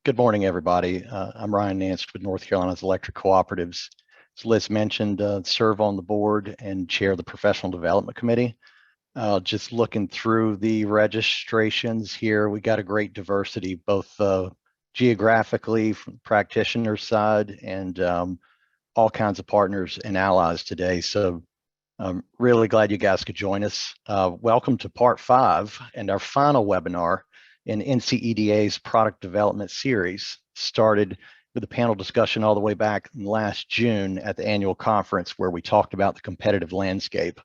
Good morning, everybody. I'm Ryan Nance with North Carolina's Electric Cooperatives. As Liz mentioned, serve on the board and chair the Professional Development Committee. Just looking through the registrations here, we got a great diversity, both geographically from the practitioner side and all kinds of partners and allies today. So I'm really glad you guys could join us. Welcome to part 5 and our final webinar in NCEDA's product development series. Started with a panel discussion all the way back in last June at the annual conference where we talked about the competitive landscape.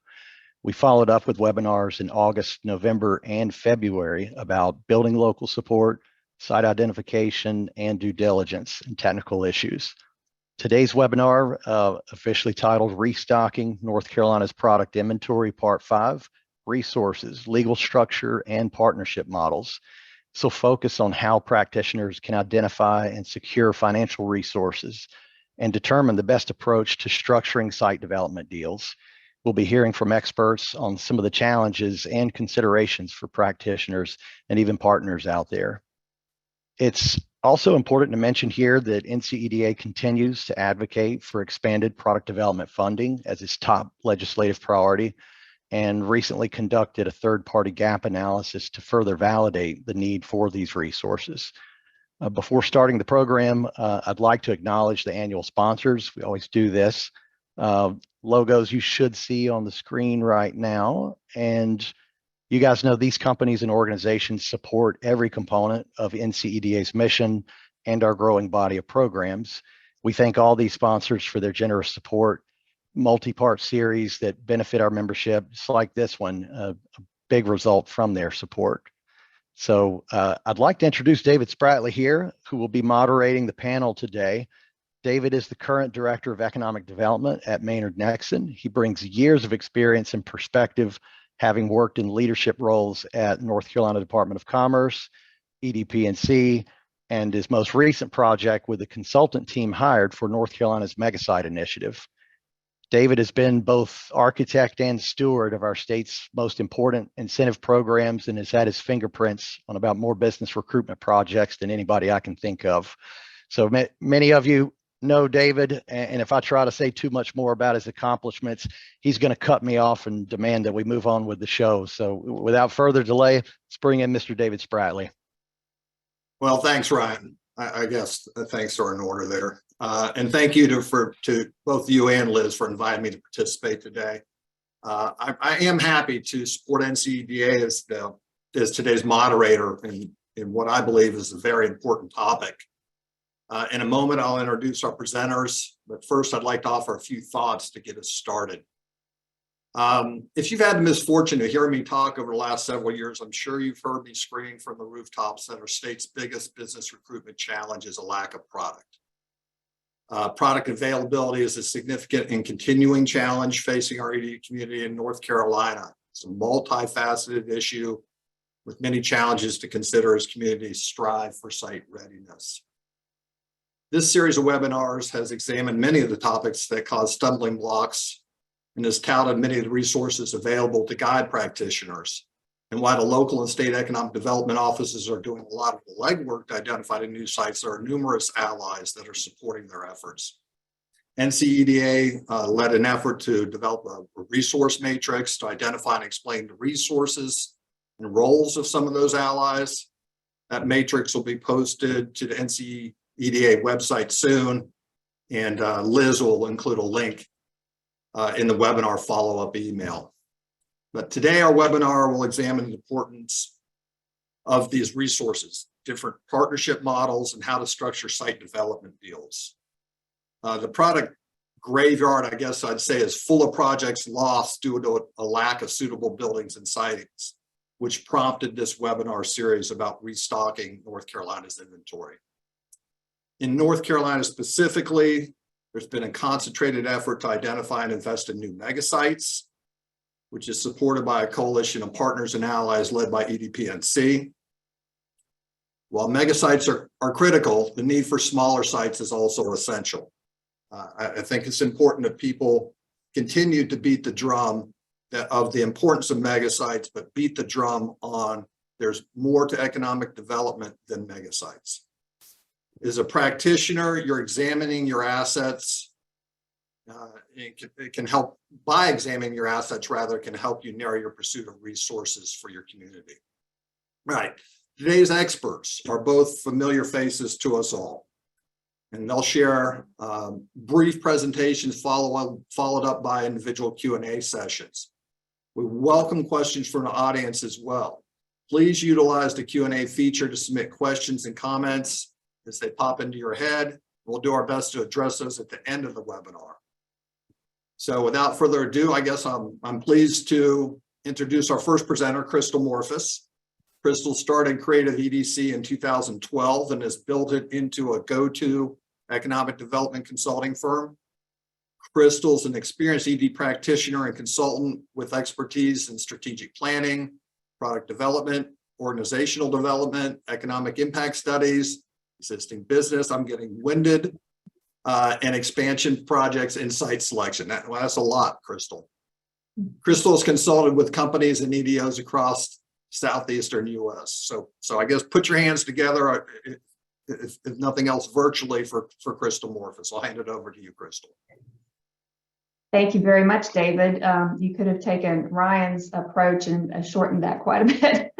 We followed up with webinars in August, November, and February about building local support, site identification, and due diligence and technical issues. Today's webinar, officially titled Restocking North Carolina's Product Inventory, Part 5, Resources, Legal Structure, and Partnership Models. So focus on how practitioners can identify and secure financial resources and determine the best approach to structuring site development deals. We'll be hearing from experts on some of the challenges and considerations for practitioners and even partners out there. It's also important to mention here that NCEDA continues to advocate for expanded product development funding as its top legislative priority, and recently conducted a third-party gap analysis to further validate the need for these resources. Before starting the program, I'd like to acknowledge the annual sponsors. We always do this. Logos you should see on the screen right now. And you guys know these companies and organizations support every component of NCEDA's mission and our growing body of programs. We thank all these sponsors for their generous support, multi-part series that benefit our membership, just like this one, a big result from their support. So I'd like to introduce David Spratley here, who will be moderating the panel today. David is the current Director of Economic Development at Maynard Nexsen. He brings years of experience and perspective, having worked in leadership roles at North Carolina Department of Commerce, EDP&C, and his most recent project with the consultant team hired for North Carolina's Megasite Initiative. David has been both architect and steward of our state's most important incentive programs and has had his fingerprints on about more business recruitment projects than anybody I can think of. So many of you know David, and if I try to say too much more about his accomplishments, he's going to cut me off and demand that we move on with the show. So without further delay, let's bring in Mr. David Spratley. Well, thanks, Ryan. I guess thanks are in order there. And thank you to both you and Liz for inviting me to participate today. I am happy to support NCEDA as today's moderator in what I believe is a very important topic. In a moment, I'll introduce our presenters, but first I'd like to offer a few thoughts to get us started. If you've had the misfortune to hear me talk over the last several years, I'm sure you've heard me scream from the rooftops that our state's biggest business recruitment challenge is a lack of product. Product availability is a significant and continuing challenge facing our ED community in North Carolina. It's a multifaceted issue with many challenges to consider as communities strive for site readiness. This series of webinars has examined many of the topics that cause stumbling blocks and has touted many of the resources available to guide practitioners. And while the local and state economic development offices are doing a lot of the legwork to identify the new sites, there are numerous allies that are supporting their efforts. NCEDA led an effort to develop a resource matrix to identify and explain the resources and roles of some of those allies. That matrix will be posted to the NCEDA website soon, and Liz will include a link in the webinar follow-up email. But today our webinar will examine the importance of these resources, different partnership models, and how to structure site development deals. The product graveyard, I guess I'd say, is full of projects lost due to a lack of suitable buildings and sitings, which prompted this webinar series about restocking North Carolina's inventory. In North Carolina specifically, there's been a concentrated effort to identify and invest in new megasites, which is supported by a coalition of partners and allies led by EDP&C. While megasites are critical, the need for smaller sites is also essential. I think it's important that people continue to beat the drum of the importance of megasites, but beat the drum on there's more to economic development than megasites. As a practitioner, you're examining your assets. It can help, by examining your assets, rather, can help you narrow your pursuit of resources for your community. Right. Today's experts are both familiar faces to us all, and they'll share brief presentations followed up by individual Q&A sessions. We welcome questions from the audience as well. Please utilize the Q&A feature to submit questions and comments as they pop into your head. We'll do our best to address those at the end of the webinar. So without further ado, I guess I'm pleased to introduce our first presenter, Crystal Morphus. Crystal started Creative EDC in 2012 and has built it into a go-to economic development consulting firm. Crystal's an experienced ED practitioner and consultant with expertise in strategic planning, product development, organizational development, economic impact studies, existing business, I'm getting winded, and expansion projects and site selection. That's a lot, Crystal. Crystal has consulted with companies and EDOs across Southeastern US. So I guess put your hands together, if nothing else, virtually for Crystal Morphus. I'll hand it over to you, Crystal. Thank you very much, David. You could have taken Ryan's approach and shortened that quite a bit.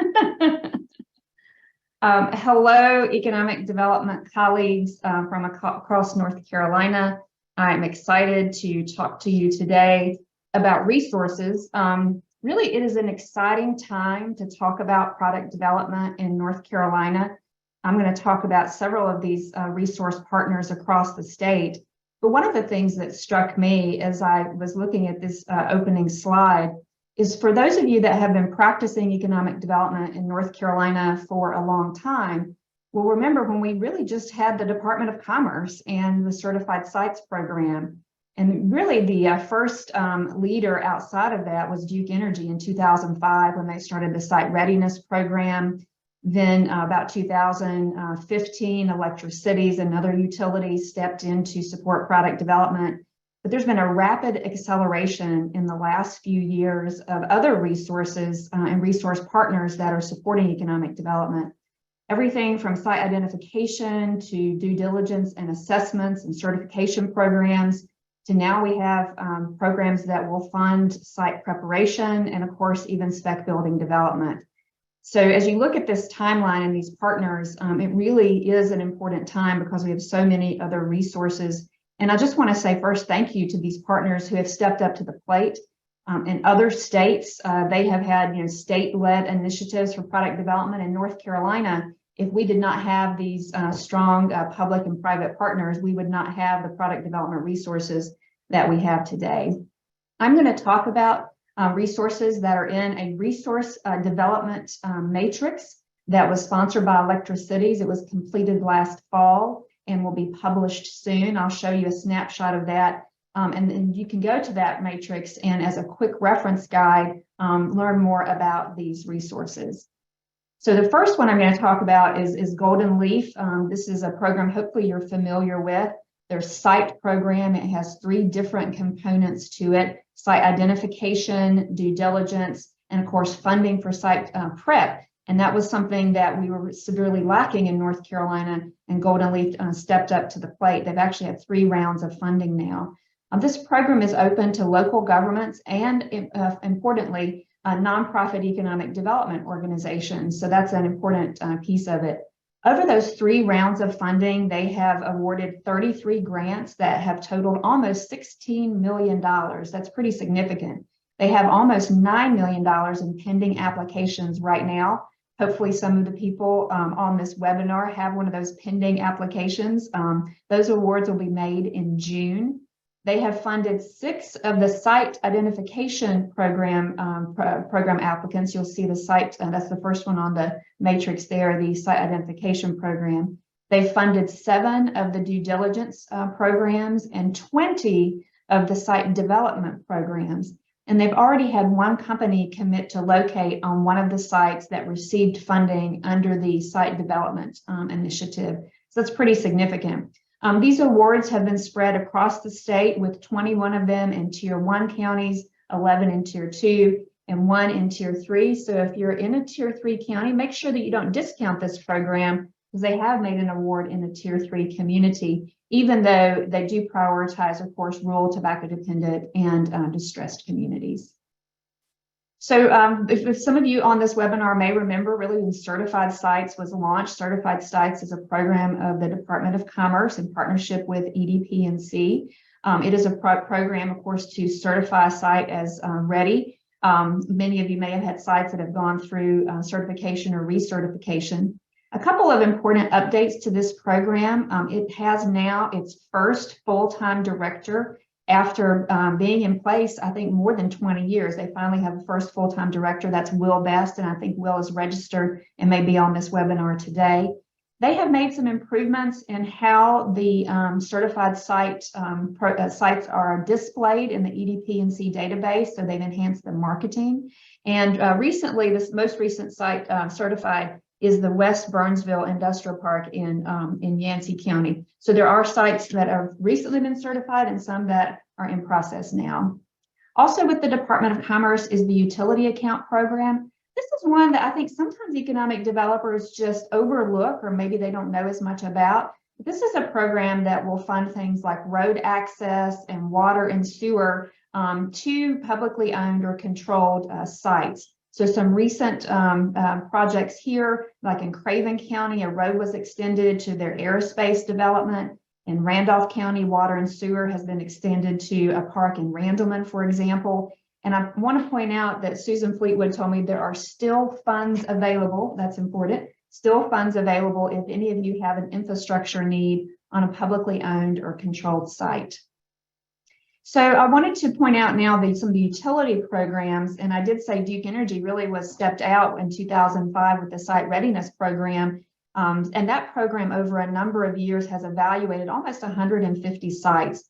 Hello, economic development colleagues from across North Carolina. I'm excited to talk to you today about resources. Really, it is an exciting time to talk about product development in North Carolina. I'm going to talk about several of these resource partners across the state. But one of the things that struck me as I was looking at this opening slide is, for those of you that have been practicing economic development in North Carolina for a long time, will remember when we really just had the Department of Commerce and the Certified Sites program. And really the first leader outside of that was Duke Energy in 2005 when they started the Site Readiness program. Then about 2015, electric cities and other utilities stepped in to support product development. But there's been a rapid acceleration in the last few years of other resources and resource partners that are supporting economic development. Everything from site identification to due diligence and assessments and certification programs, to now we have programs that will fund site preparation and, of course, even spec building development. So as you look at this timeline and these partners, it really is an important time because we have so many other resources. And I just want to say first, thank you to these partners who have stepped up to the plate. In other states, they have had state-led initiatives for product development. In North Carolina, if we did not have these strong public and private partners, we would not have the product development resources that we have today. I'm going to talk about resources that are in a resource development matrix that was sponsored by Electric Cities. It was completed last fall and will be published soon. I'll show you a snapshot of that. And then you can go to that matrix and, as a quick reference guide, learn more about these resources. So the first one I'm going to talk about is Golden Leaf. This is a program hopefully you're familiar with. Their site program, it has 3 different components to it: site identification, due diligence, and of course funding for site prep. And that was something that we were severely lacking in North Carolina, and Golden Leaf stepped up to the plate. They've actually had 3 rounds of funding now. This program is open to local governments and, importantly, nonprofit economic development organizations. So that's an important piece of it. Over those 3 rounds of funding, they have awarded 33 grants that have totaled almost $16 million. That's pretty significant. They have almost $9 million in pending applications right now. Hopefully some of the people on this webinar have one of those pending applications. Those awards will be made in June. They have funded 6 of the site identification program applicants. You'll see the site, that's the first one on the matrix there, the site identification program. They funded 7 of the due diligence programs and 20 of the site development programs. And they've already had 1 company commit to locate on one of the sites that received funding under the site development initiative. So that's pretty significant. These awards have been spread across the state, with 21 of them in Tier 1 counties, 11 in Tier 2, and 1 in Tier 3. So if you're in a Tier 3 county, make sure that you don't discount this program, because they have made an award in the Tier 3 community, even though they do prioritize, of course, rural tobacco dependent and distressed communities. So if some of you on this webinar may remember, really when Certified Sites was launched, Certified Sites is a program of the Department of Commerce in partnership with EDP&C. It is a program, of course, to certify a site as ready. Many of you may have had sites that have gone through certification or recertification. A couple of important updates to this program. It has now its first full-time director after being in place, I think, more than 20 years. They finally have a first full-time director. That's Will Best, and I think Will is registered and may be on this webinar today. They have made some improvements in how the certified sites are displayed in the EDP&C database, so they've enhanced the marketing. And recently, this most recent site certified is the West Burnsville Industrial Park in Yancey County. So there are sites that have recently been certified and some that are in process now. Also with the Department of Commerce is the Utility Account Program. This is one that I think sometimes economic developers just overlook, or maybe they don't know as much about. This is a program that will fund things like road access and water and sewer to publicly owned or controlled sites. So some recent projects here, like in Craven County, a road was extended to their aerospace development. In Randolph County, water and sewer has been extended to a park in Randleman, for example. And I want to point out that Susan Fleetwood told me there are still funds available. That's important. Still funds available if any of you have an infrastructure need on a publicly owned or controlled site. So I wanted to point out now some of the utility programs, and I did say Duke Energy really was stepped out in 2005 with the Site Readiness Program, and that program over a number of years has evaluated almost 150 sites.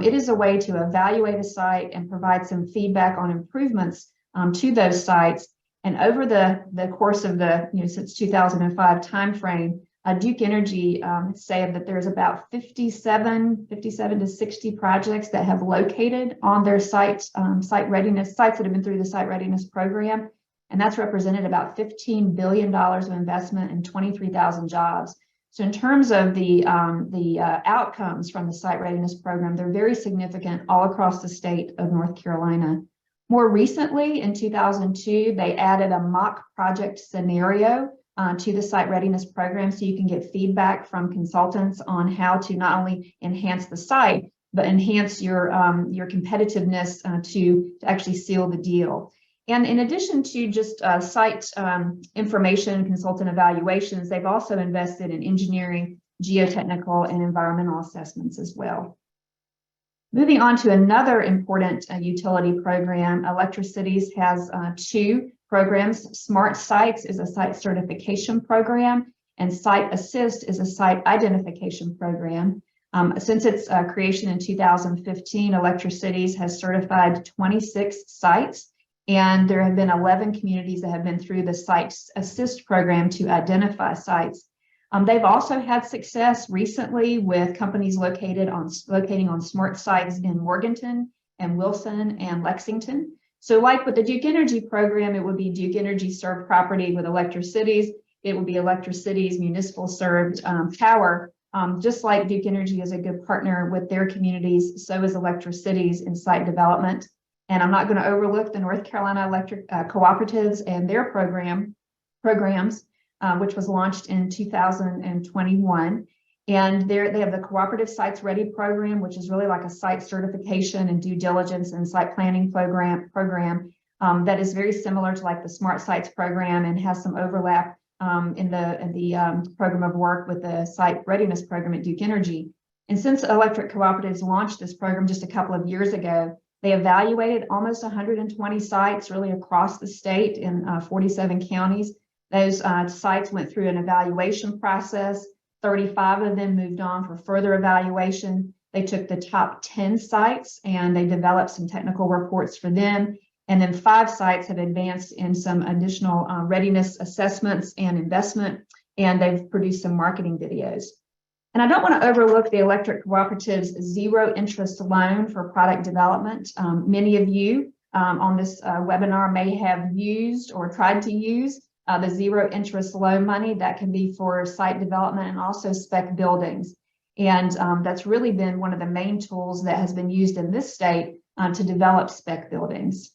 It is a way to evaluate a site and provide some feedback on improvements to those sites. And over the course of the, since 2005 timeframe, Duke Energy said that there's about 57 to 60 projects that have located on their sites that have been through the Site Readiness Program. And that's represented about $15 billion of investment and 23,000 jobs. So in terms of the outcomes from the Site Readiness Program, they're very significant all across the state of North Carolina. More recently, in 2002, they added a mock project scenario to the Site Readiness Program, so you can get feedback from consultants on how to not only enhance the site, but enhance your competitiveness to actually seal the deal. And in addition to just site information, consultant evaluations, they've also invested in engineering, geotechnical, and environmental assessments as well. Moving on to another important utility program, Electricities has two programs. Smart Sites is a site certification program, and Site Assist is a site identification program. Since its creation in 2015, Electricities has certified 26 sites, and there have been 11 communities that have been through the Site Assist program to identify sites. They've also had success recently with companies locating on smart sites in Morganton and Wilson and Lexington. So like with the Duke Energy program, it would be Duke Energy served property with Electricities. It would be Electricities municipal served power. Just like Duke Energy is a good partner with their communities, so is Electricities in site development. And I'm not going to overlook the North Carolina Electric Cooperatives and their programs, which was launched in 2021. And they have the Cooperative Sites Ready program, which is really like a site certification and due diligence and site planning program that is very similar to like the Smart Sites program and has some overlap in the program of work with the Site Readiness program at Duke Energy. And since electric cooperatives launched this program just a couple of years ago, they evaluated almost 120 sites really across the state in 47 counties. Those sites went through an evaluation process. 35 of them moved on for further evaluation. They took the top 10 sites and they developed some technical reports for them. And then 5 sites have advanced in some additional readiness assessments and investment, and they've produced some marketing videos. And I don't want to overlook the Electric Cooperative's zero interest loan for product development. Many of you on this webinar may have used or tried to use the zero interest loan money that can be for site development and also spec buildings. And that's really been one of the main tools that has been used in this state to develop spec buildings.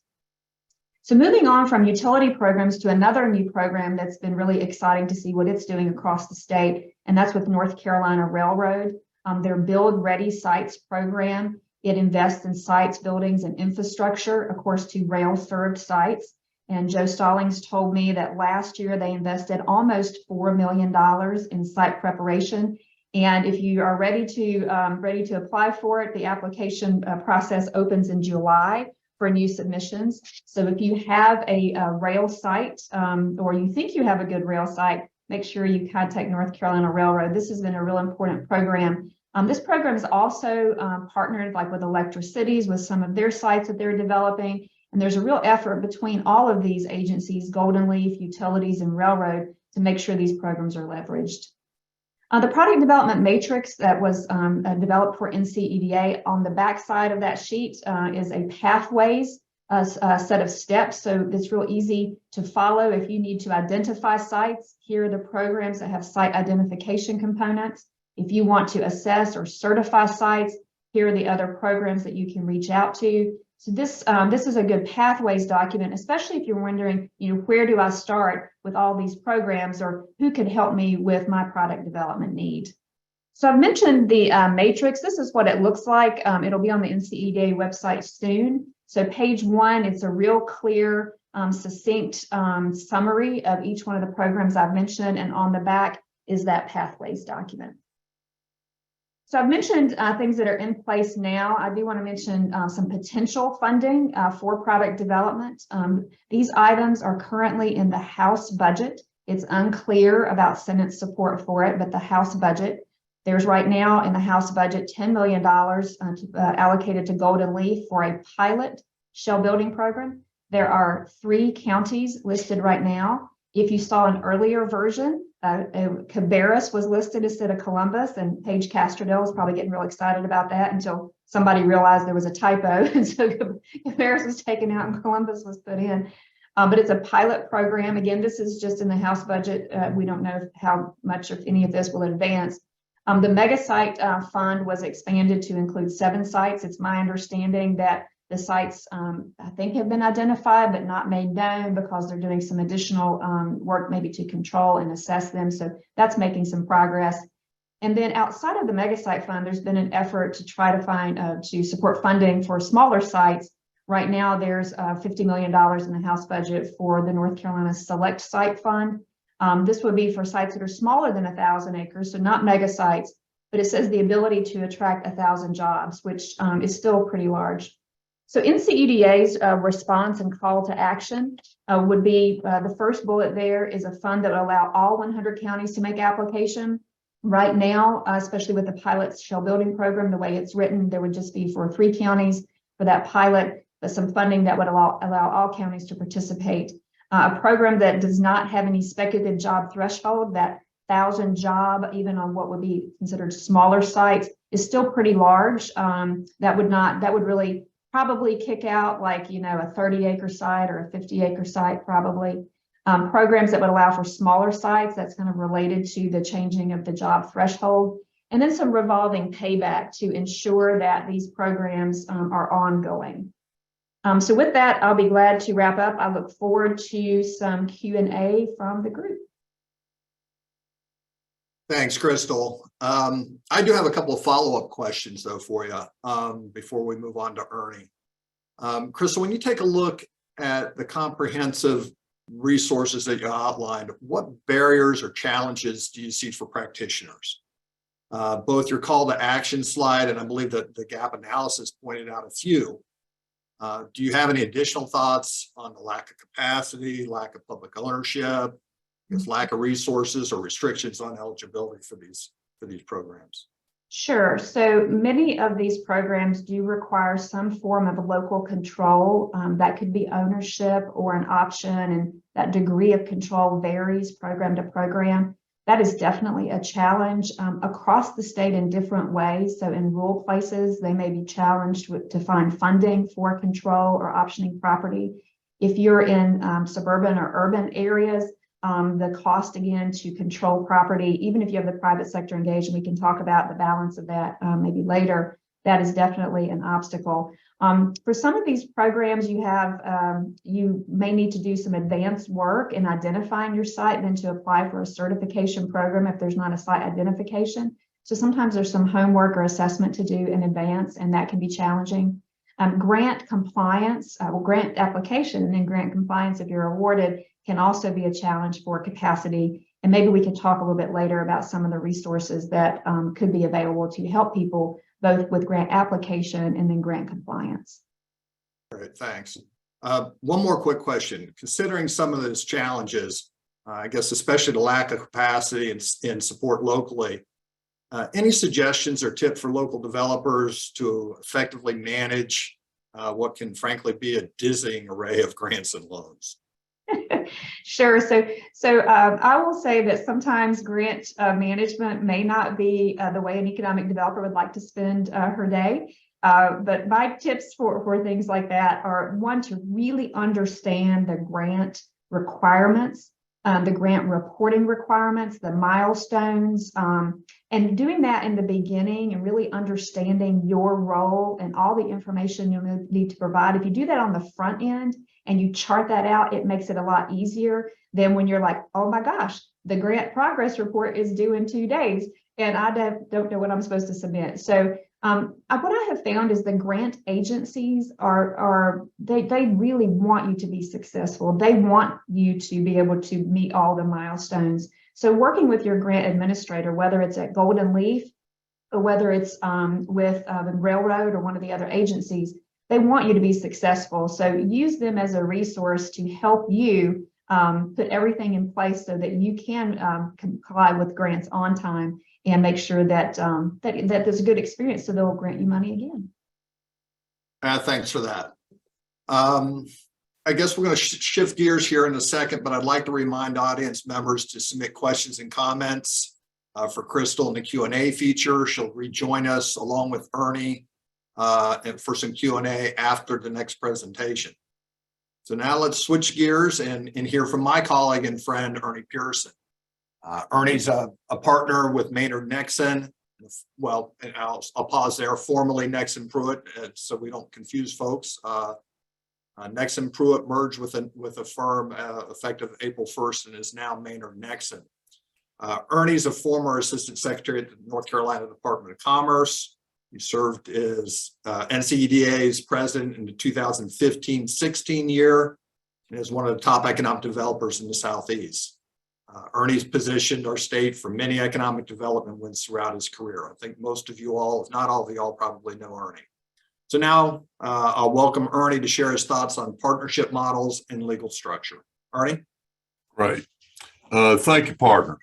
So moving on from utility programs to another new program that's been really exciting to see what it's doing across the state, and that's with North Carolina Railroad. Their Build Ready Sites program. It invests in sites, buildings, and infrastructure, of course, to rail-served sites. And Joe Stallings told me that last year they invested almost $4 million in site preparation. And if you are ready to apply for it, the application process opens in July for new submissions. So if you have a rail site or you think you have a good rail site, make sure you contact North Carolina Railroad. This has been a real important program. This program is also partnered like with Electricities with some of their sites that they're developing. And there's a real effort between all of these agencies, Golden Leaf, Utilities, and Railroad, to make sure these programs are leveraged. The product development matrix that was developed for NCEDA, on the back side of that sheet is a pathways, a set of steps. So it's real easy to follow. If you need to identify sites, here are the programs that have site identification components. If you want to assess or certify sites, here are the other programs that you can reach out to. So this is a good pathways document, especially if you're wondering, where do I start with all these programs, or who could help me with my product development need? So I've mentioned the matrix. This is what it looks like. It'll be on the NCEDA website soon. So page 1, it's a real clear, succinct summary of each one of the programs I've mentioned, and on the back is that pathways document. So I've mentioned things that are in place now. I do want to mention some potential funding for product development. These items are currently in the House budget. It's unclear about Senate support for it, but the House budget, there's right now in the House budget $10 million allocated to Golden Leaf for a pilot shell building program. There are 3 counties listed right now. If you saw an earlier version, Cabarrus was listed instead of Columbus, and Paige Castrodale was probably getting real excited about that until somebody realized there was a typo, and so Cabarrus was taken out and Columbus was put in. But it's a pilot program. Again, this is just in the House budget. We don't know how much, if any of this will advance. The mega site fund was expanded to include 7 sites. It's my understanding that the sites, I think, have been identified but not made known because they're doing some additional work maybe to control and assess them. So that's making some progress. And then outside of the mega site fund, there's been an effort to try to find, to support funding for smaller sites. Right now, there's $50 million in the House budget for the North Carolina Select Site Fund. This would be for sites that are smaller than 1,000 acres, so not mega sites, but it says the ability to attract 1,000 jobs, which is still pretty large. So NCEDA's response and call to action would be the first bullet there is a fund that would allow all 100 counties to make application. Right now, especially with the pilot shell building program, the way it's written, there would just be for 3 counties for that pilot, but some funding that would allow all counties to participate. A program that does not have any speculative job threshold, that 1,000 job, even on what would be considered smaller sites, is still pretty large. That would really probably kick out like, a 30-acre site or a 50-acre site probably. Programs that would allow for smaller sites, that's kind of related to the changing of the job threshold. And then some revolving payback to ensure that these programs are ongoing. So with that, I'll be glad to wrap up. I look forward to some Q&A from the group. Thanks, Crystal. I do have a couple of follow-up questions, though, for you before we move on to Ernie. Crystal, when you take a look at the comprehensive resources that you outlined, what barriers or challenges do you see for practitioners? Both your call to action slide and I believe that the gap analysis pointed out a few. Do you have any additional thoughts on the lack of capacity, lack of public ownership, lack of resources or restrictions on eligibility for these programs? Sure. So many of these programs do require some form of local control. That could be ownership or an option, and that degree of control varies program to program. That is definitely a challenge across the state in different ways. So in rural places, they may be challenged to find funding for control or optioning property. If you're in suburban or urban areas, The cost, again, to control property, even if you have the private sector engaged, and we can talk about the balance of that maybe later, that is definitely an obstacle. For some of these programs, you may need to do some advanced work in identifying your site, then to apply for a certification program if there's not a site identification. So sometimes there's some homework or assessment to do in advance, and that can be challenging. Grant compliance, grant application and then grant compliance, if you're awarded, can also be a challenge for capacity. And maybe we could talk a little bit later about some of the resources that could be available to help people both with grant application and then grant compliance. All right, thanks. One more quick question. Considering some of those challenges, I guess especially the lack of capacity and support locally, any suggestions or tips for local developers to effectively manage what can frankly be a dizzying array of grants and loans? Sure. So I will say that sometimes grant management may not be the way an economic developer would like to spend her day. But my tips for things like that are, one, to really understand the grant requirements, the grant reporting requirements, the milestones, and doing that in the beginning and really understanding your role and all the information you'll need to provide. If you do that on the front end and you chart that out, it makes it a lot easier than when you're like, oh my gosh, the grant progress report is due in 2 days and I don't know what I'm supposed to submit. So what I have found is the grant agencies they really want you to be successful. They want you to be able to meet all the milestones. So working with your grant administrator, whether it's at Golden Leaf or whether it's with the railroad or one of the other agencies, they want you to be successful. So use them as a resource to help you put everything in place so that you can comply with grants on time and make sure that that there's a good experience, so they'll grant you money again. Thanks for that. I guess we're going to shift gears here in a second, but I'd like to remind audience members to submit questions and comments for Crystal in the Q&A feature. She'll rejoin us along with Ernie and for some Q&A after the next presentation. So now let's switch gears and hear from my colleague and friend, Ernie Pearson. Ernie's a partner with Maynard Nexsen. Well, and I'll pause there, formerly Nexsen Pruitt, so we don't confuse folks. Nexsen Pruitt merged with a firm effective April 1st and is now Maynard Nexsen. Ernie's a former assistant secretary at the North Carolina Department of Commerce. He served as NCEDA's president in the 2015-16 year and is one of the top economic developers in the Southeast. Ernie's positioned our state for many economic development wins throughout his career. I think most of you all, if not all of you all, probably know Ernie. So now I'll welcome Ernie to share his thoughts on partnership models and legal structure. Ernie? Great. Thank you, partner.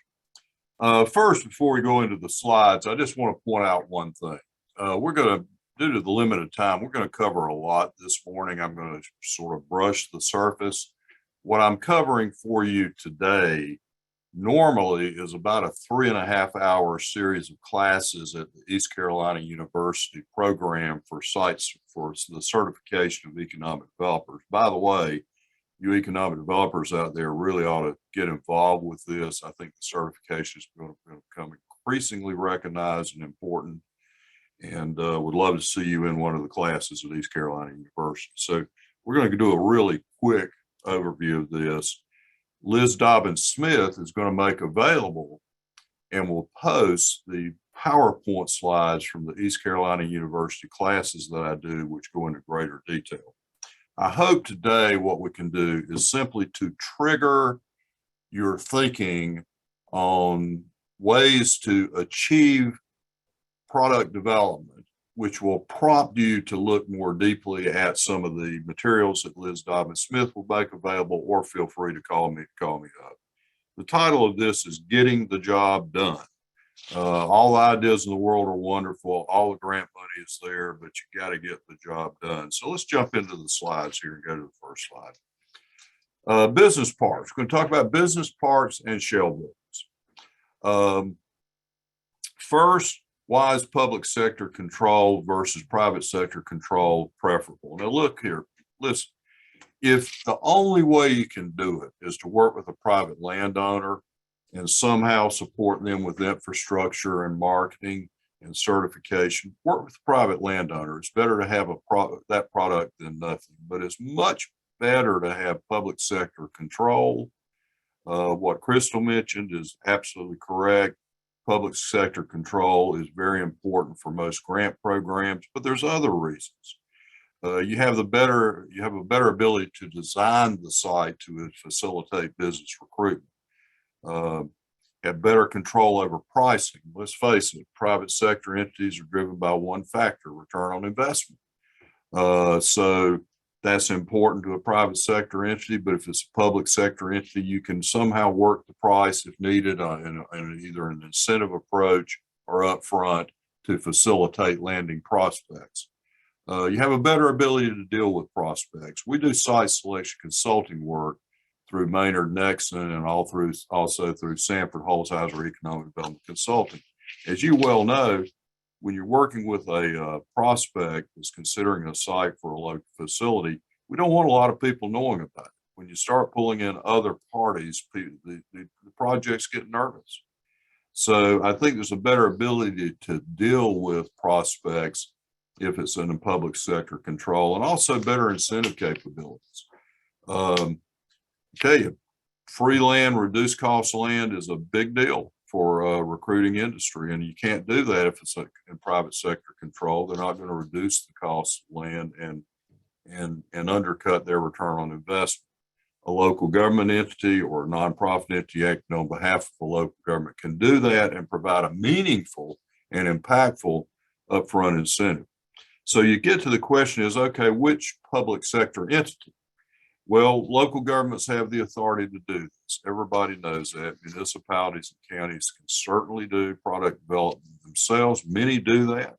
First, before we go into the slides, I just want to point out one thing. We're going to, due to the limited time, we're going to cover a lot this morning. I'm going to sort of brush the surface. What I'm covering for you today normally is about a 3.5-hour series of classes at the East Carolina University program for sites for the certification of economic developers. By the way, you economic developers out there really ought to get involved with this. I think the certification is going to become increasingly recognized and important, and would love to see you in one of the classes at East Carolina University. So we're going to do a really quick overview of this. Liz Dobbins-Smith is going to make available and will post the PowerPoint slides from the East Carolina University classes that I do, which go into greater detail. I hope today what we can do is simply to trigger your thinking on ways to achieve product development, which will prompt you to look more deeply at some of the materials that Liz Dobbins-Smith will make available, or feel free to call me up. The title of this is Getting the Job Done. All the ideas in the world are wonderful. All the grant money is there, but you got to get the job done. So let's jump into the slides here and go to the first slide. Business parks. We're going to talk about business parks and shell buildings. First, why is public sector control versus private sector control preferable? Now look here, listen, if the only way you can do it is to work with a private landowner and somehow support them with infrastructure and marketing and certification, work with a private landowner. It's better to have that product than nothing, but it's much better to have public sector control. What Crystal mentioned is absolutely correct. Public sector control is very important for most grant programs, but there's other reasons. You have a better ability to design the site to facilitate business recruitment. Have better control over pricing. Let's face it, private sector entities are driven by one factor, return on investment. So that's important to a private sector entity, but if it's a public sector entity, you can somehow work the price if needed in either an incentive approach or upfront to facilitate landing prospects. You have a better ability to deal with prospects. We do site selection consulting work through Maynard Nexon and also through Sanford Holzhauser Economic Development Consulting. As you well know, when you're working with a prospect that's considering a site for a local facility, we don't want a lot of people knowing about it. When you start pulling in other parties, the projects get nervous. So I think there's a better ability to deal with prospects if it's in a public sector control, and also better incentive capabilities. Tell you, free land, reduced cost land is a big deal for recruiting industry, and you can't do that if it's in private sector control. They're not going to reduce the cost of land and undercut their return on investment. A local government entity or a nonprofit entity acting on behalf of a local government can do that and provide a meaningful and impactful upfront incentive. So you get to the question is, okay, which public sector entity? Well, local governments have the authority to do this. Everybody knows that. Municipalities and counties can certainly do product development themselves. Many do that.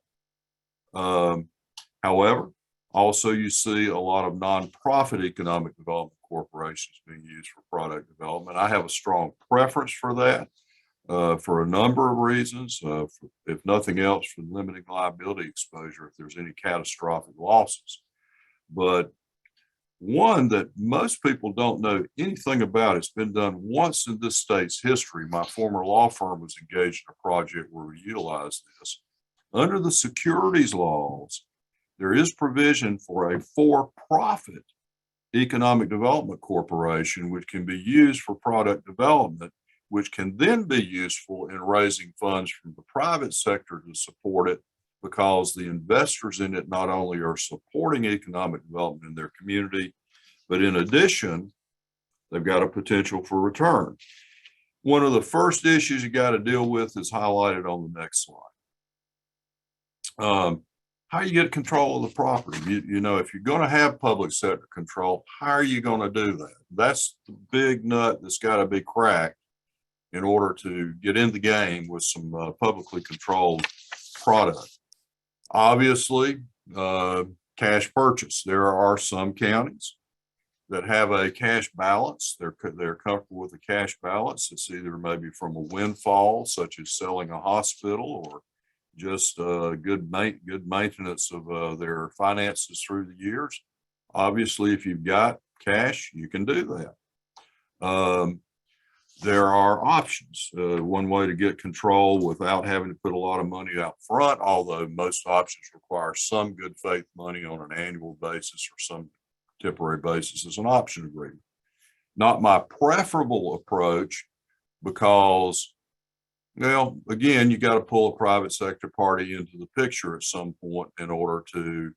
However, also you see a lot of nonprofit economic development corporations being used for product development. I have a strong preference for that for a number of reasons. If nothing else, for limiting liability exposure if there's any catastrophic losses. But one that most people don't know anything about, it's been done once in this state's history. My former law firm was engaged in a project where we utilized this. Under the securities laws, there is provision for a for-profit economic development corporation, which can be used for product development, which can then be useful in raising funds from the private sector to support it, because the investors in it not only are supporting economic development in their community, but in addition, they've got a potential for return. One of the first issues you got to deal with is highlighted on the next slide. How you get control of the property. You know, if you're going to have public sector control, how are you going to do that? That's the big nut that's got to be cracked in order to get in the game with some publicly controlled product. Obviously, cash purchase. There are some counties that have a cash balance. They're comfortable with a cash balance. It's either maybe from a windfall, such as selling a hospital, or just good maintenance of their finances through the years. Obviously, if you've got cash, you can do that. There are options. One way to get control without having to put a lot of money out front, although most options require some good faith money on an annual basis or some temporary basis, is an option agreement. Not my preferable approach, because, well, again, you got to pull a private sector party into the picture at some point in order to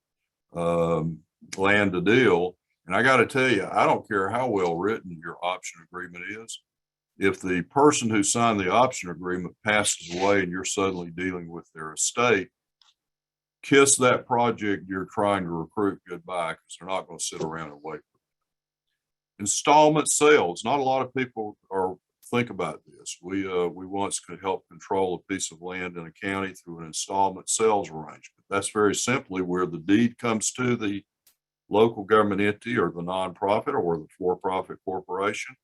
land a deal. And I got to tell you, I don't care how well written your option agreement is. If the person who signed the option agreement passes away and you're suddenly dealing with their estate, kiss that project you're trying to recruit goodbye, because they're not going to sit around and wait for it. Installment sales. Not a lot of people think about this. We once could help control a piece of land in a county through an installment sales arrangement. That's very simply where the deed comes to the local government entity or the nonprofit or the for-profit corporation.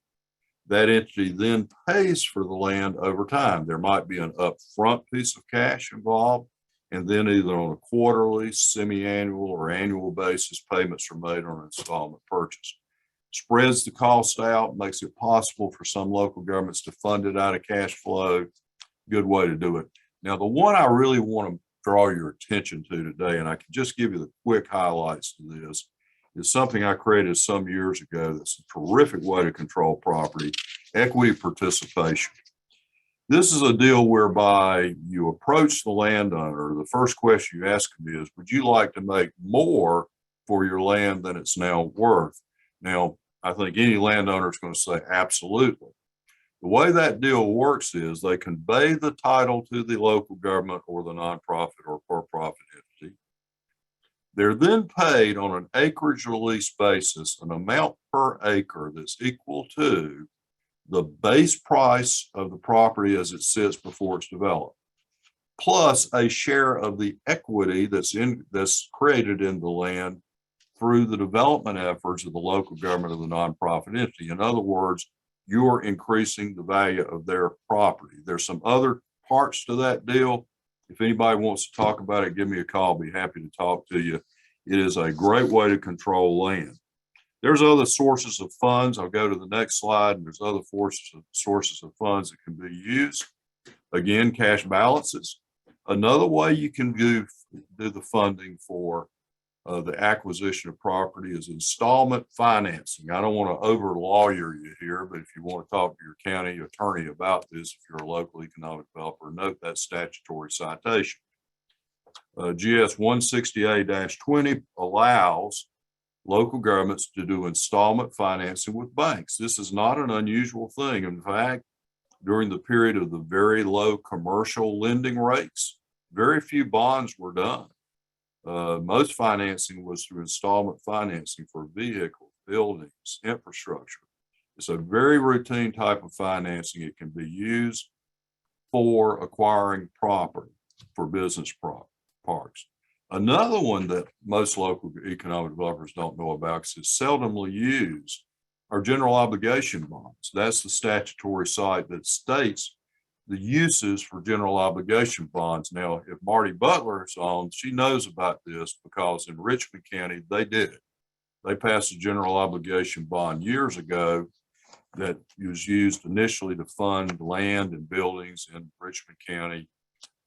That entity then pays for the land over time. There might be an upfront piece of cash involved, and then either on a quarterly, semi-annual, or annual basis, payments are made on an installment purchase. spreads the cost out, makes it possible for some local governments to fund it out of cash flow. Good way to do it. Now, the one I really want to draw your attention to today, and I can just give you the quick highlights to this, is something I created some years ago that's a terrific way to control property: equity participation. This is a deal whereby you approach the landowner. The first question you ask them is, would you like to make more for your land than it's now worth? Now, I think any landowner is going to say absolutely. The way that deal works is they convey the title to the local government or the nonprofit or for-profit entity. They're then paid on an acreage release basis, an amount per acre that's equal to the base price of the property as it sits before it's developed, plus a share of the equity that's created in the land through the development efforts of the local government or the nonprofit entity. In other words, you're increasing the value of their property. There's some other parts to that deal. If anybody wants to talk about it, give me a call. I'll be happy to talk to you. It is a great way to control land. There's other sources of funds. I'll go to the next slide. And there's other sources of funds that can be used. Again, cash balances. Another way you can do the funding for the acquisition of property is installment financing. I don't want to over lawyer you here, but if you want to talk to your county attorney about this, if you're a local economic developer, note that statutory citation. GS 160A-20 allows local governments to do installment financing with banks. This is not an unusual thing. In fact, during the period of the very low commercial lending rates, very few bonds were done. Most financing was through installment financing for vehicles, buildings, infrastructure. It's a very routine type of financing. It can be used for acquiring property for business parks. Another one that most local economic developers don't know about because it's seldomly used are general obligation bonds. That's the statutory site that states the uses for general obligation bonds. Now, if Marty Butler is on, she knows about this because in Richmond County, they did it. They passed a general obligation bond years ago that was used initially to fund land and buildings in Richmond County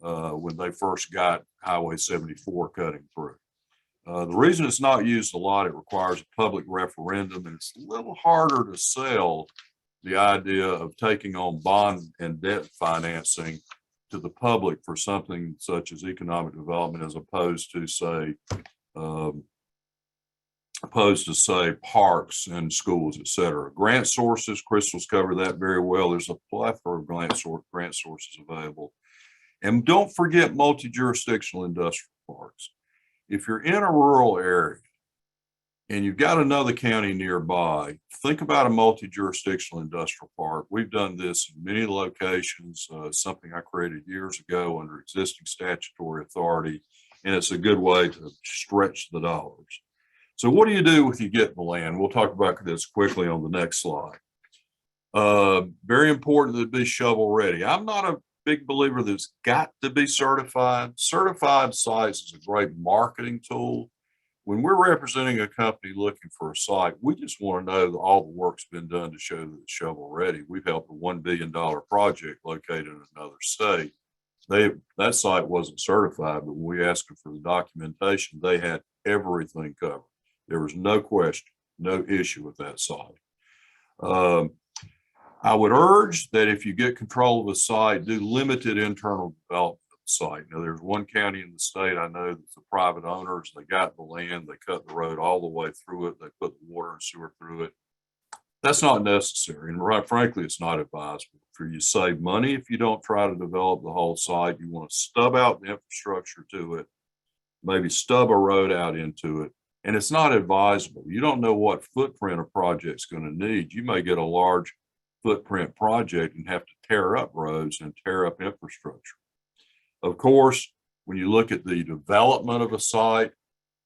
when they first got Highway 74 cutting through. The reason it's not used a lot, it requires a public referendum, and it's a little harder to sell the idea of taking on bond and debt financing to the public for something such as economic development, as opposed to say parks and schools, et cetera. Grant sources, Crystal's covered that very well. There's a plethora of grant sources available. And don't forget multi-jurisdictional industrial parks. If you're in a rural area and you've got another county nearby, think about a multi-jurisdictional industrial park. We've done this in many locations, something I created years ago under existing statutory authority, and it's a good way to stretch the dollars. So what do you do if you get the land? We'll talk about this quickly on the next slide. Very important that it be shovel ready. I'm not a big believer that it's got to be certified. Certified sites is a great marketing tool. When we're representing a company looking for a site, we just want to know that all the work's been done to show that it's shovel ready. We've helped a $1 billion project located in another state. That site wasn't certified, but when we asked them for the documentation, they had everything covered. There was no question, no issue with that site. I would urge that if you get control of a site, do limited internal development of the site. Now, there's one county in the state I know that's the private owners. They got the land, they cut the road all the way through it, they put the water and sewer through it. That's not necessary, and right, frankly, it's not advisable. For you save money if you don't try to develop the whole site. You want to stub out the infrastructure to it, maybe stub a road out into it, and it's not advisable. You don't know what footprint a project's going to need. You may get a large footprint project and have to tear up roads and tear up infrastructure. Of course, when you look at the development of a site,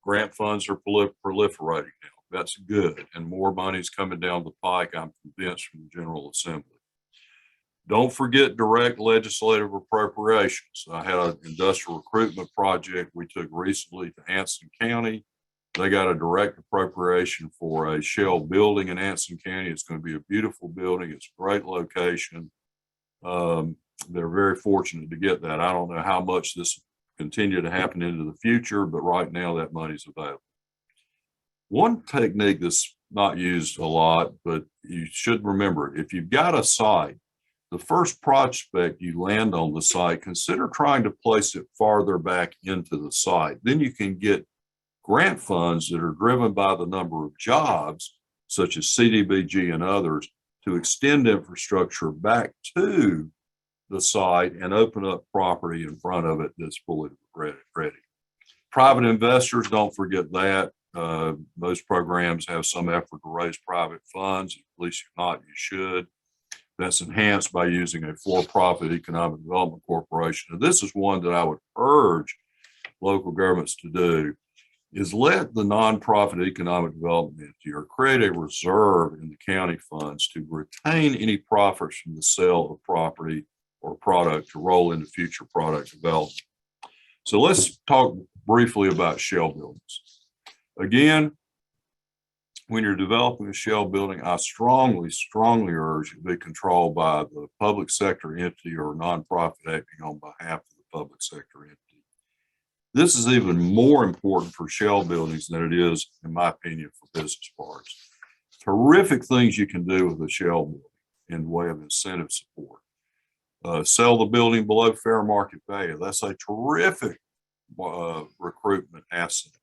grant funds are proliferating now. That's good, and more money's coming down the pike, I'm convinced, from the General Assembly. Don't forget direct legislative appropriations. I had an industrial recruitment project we took recently to Anson County. They got a direct appropriation for a shell building in Anson County. It's going to be a beautiful building. It's a great location. They're very fortunate to get that. I don't know how much this will continue to happen into the future, but right now that money's available. One technique that's not used a lot, but you should remember, if you've got a site, the first prospect you land on the site, consider trying to place it farther back into the site. Then you can get grant funds that are driven by the number of jobs, such as CDBG and others, to extend infrastructure back to the site and open up property in front of it that's fully ready. Private investors, don't forget that. Most programs have some effort to raise private funds. At least if not, you should. That's enhanced by using a for-profit economic development corporation. And this is one that I would urge local governments to do, is let the nonprofit economic development entity or create a reserve in the county funds to retain any profits from the sale of property or product to roll into future product development. So let's talk briefly about shell buildings. Again, when you're developing a shell building, I strongly urge it to be controlled by the public sector entity or nonprofit acting on behalf of the public sector entity. This is even more important for shell buildings than it is, in my opinion, for business parks. Terrific things you can do with a shell building in the way of incentive support. Sell the building below fair market value. That's a terrific recruitment asset.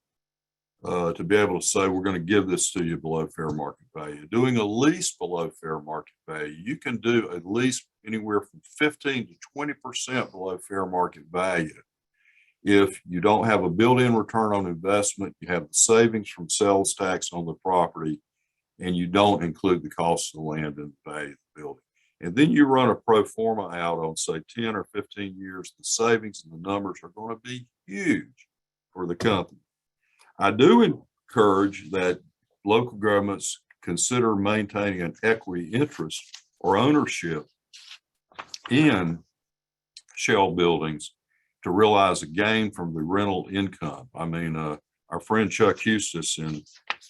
To be able to say, we're going to give this to you below fair market value. Doing a lease below fair market value, you can do a lease anywhere from 15 to 20% below fair market value. If you don't have a built-in return on investment, you have the savings from sales tax on the property, and you don't include the cost of the land and the value of the building. And then you run a pro forma out on, say, 10 or 15 years, the savings and the numbers are going to be huge for the company. I do encourage that local governments consider maintaining an equity interest or ownership in shell buildings to realize a gain from the rental income. I mean, our friend Chuck Hustis in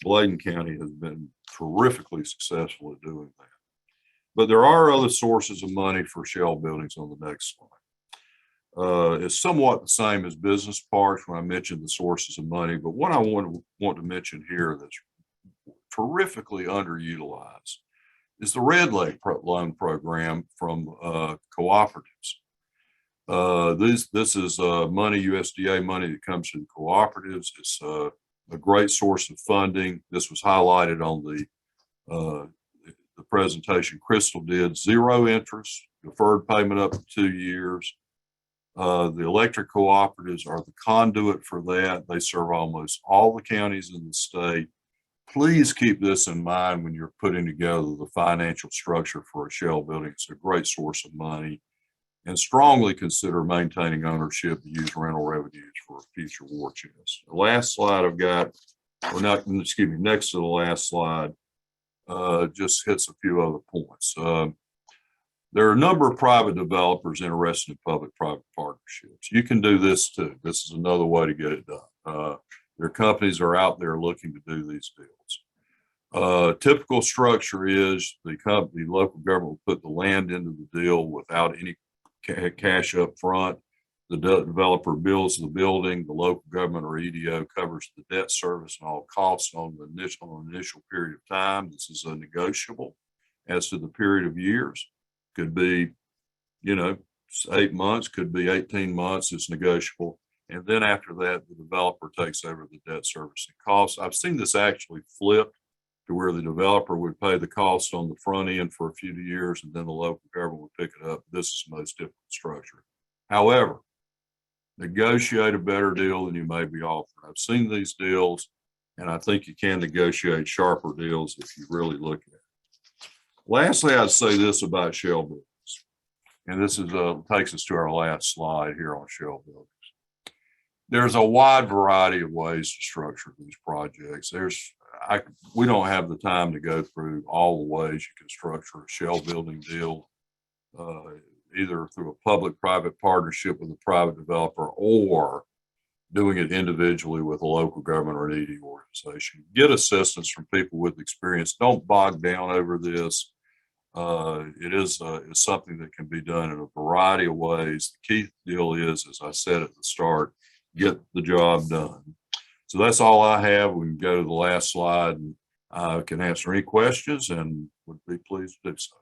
Bladen County has been terrifically successful at doing that. But there are other sources of money for shell buildings on the next slide. It's somewhat the same as business parks when I mentioned the sources of money, but what I want to mention here that's terrifically underutilized is the Red Lake loan program from cooperatives. This is money, USDA money that comes from cooperatives. It's a great source of funding. This was highlighted on the presentation Crystal did. 0 interest, deferred payment up to 2 years. The electric cooperatives are the conduit for that. They serve almost all the counties in the state. Please keep this in mind when you're putting together the financial structure for a shell building. It's a great source of money, and strongly consider maintaining ownership to use rental revenues for future war chests. The last slide I've got, or not, excuse me, next to the last slide, just hits a few other points. There are a number of private developers interested in public-private partnerships. You can do this too. This is another way to get it done. There are companies that are out there looking to do these deals. Typical structure is the local government will put the land into the deal without any cash up front. The developer builds the building. The local government or EDO covers the debt service and all costs on the initial period of time. This is a negotiable as to the period of years. Could be, 8 months, could be 18 months. It's negotiable. And then after that, the developer takes over the debt servicing costs. I've seen this actually flip to where the developer would pay the cost on the front end for a few years, and then the local government would pick it up. This is the most difficult structure. However, negotiate a better deal than you may be offered. I've seen these deals, and I think you can negotiate sharper deals if you really look at it. Lastly, I'd say this about shell buildings, and this is takes us to our last slide here on shell buildings. There's a wide variety of ways to structure these projects. We don't have the time to go through all the ways you can structure a shell building deal, either through a public-private partnership with a private developer or doing it individually with a local government or an ED organization. Get assistance from people with experience. Don't bog down over this. It is something that can be done in a variety of ways. The key deal is, as I said at the start, get the job done. So that's all I have. We can go to the last slide, and I can answer any questions and would be pleased to do so.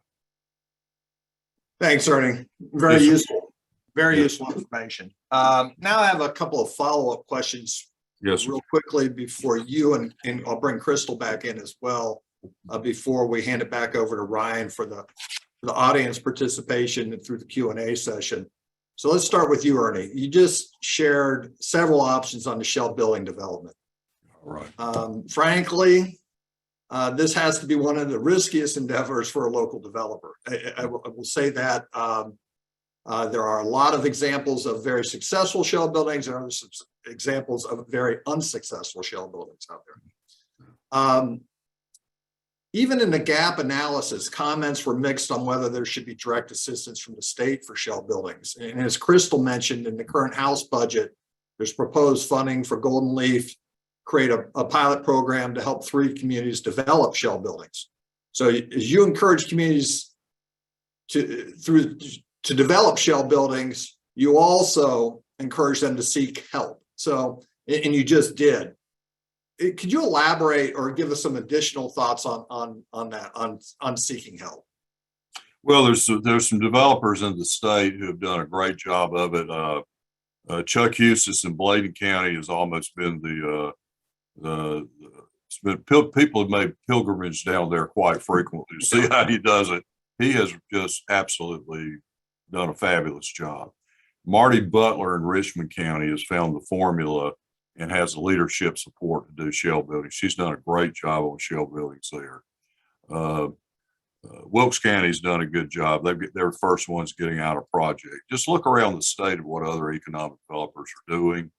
Thanks, Ernie. Very Yes, sir. useful, very Yes. useful information. Now I have a couple of follow-up questions Yes, sir. real quickly before you, and I'll bring Crystal back in as well, before we hand it back over to Ryan for the audience participation through the Q&A session. So let's start with you, Ernie. You just shared several options on the shell building development. All right. Frankly, this has to be one of the riskiest endeavors for a local developer. I will say that there are a lot of examples of very successful shell buildings and other examples of very unsuccessful shell buildings out there. Even in the gap analysis, comments were mixed on whether there should be direct assistance from the state for shell buildings. And as Crystal mentioned, in the current House budget, there's proposed funding for Golden Leaf, create a pilot program to help 3 communities develop shell buildings. So as you encourage communities to develop shell buildings, you also encourage them to seek help. So, and you just did. Could you elaborate or give us some additional thoughts on that, on seeking help? Well, there's some developers in the state who have done a great job of it. Chuck Hustis in Bladen County has almost been people have made pilgrimage down there quite frequently to see how he does it. He has just absolutely done a fabulous job. Marty Butler in Richmond County has found the formula and has the leadership support to do shell building. She's done a great job on shell buildings there. Wilkes County's done a good job. They're the first ones getting out a project. Just look around the state of what other economic developers are doing.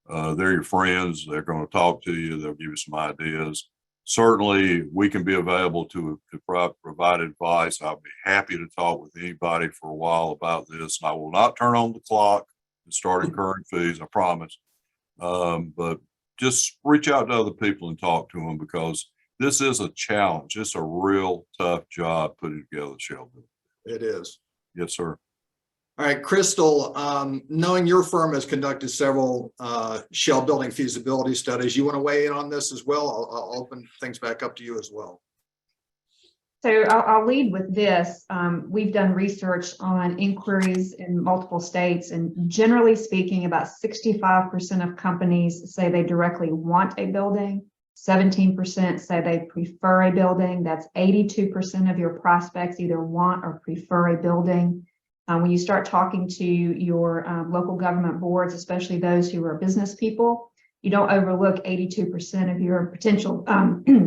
They're your friends. They're going to talk to you. They'll give you some ideas. Certainly, we can be available to provide advice. I'll be happy to talk with anybody for a while about this. And I will not turn on the clock and start incurring fees, I promise. But just reach out to other people and talk to them, because this is a challenge. It's a real tough job putting together shell building. It is. Yes, sir. All right, Crystal, knowing your firm has conducted several shell building feasibility studies, you want to weigh in on this as well? I'll open things back up to you as well. So I'll lead with this. We've done research on inquiries in multiple states, and generally speaking, about 65% of companies say they directly want a building. 17% say they prefer a building. That's 82% of your prospects either want or prefer a building. When you start talking to your local government boards, especially those who are business people, you don't overlook 82% of your potential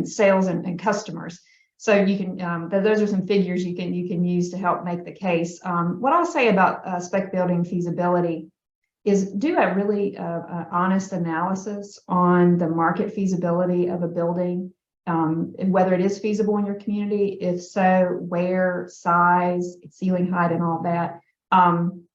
sales and customers. So you can, those are some figures you can use to help make the case. What I'll say about spec building feasibility is do a really honest analysis on the market feasibility of a building, and whether it is feasible in your community. If so, where, size, ceiling height, and all that.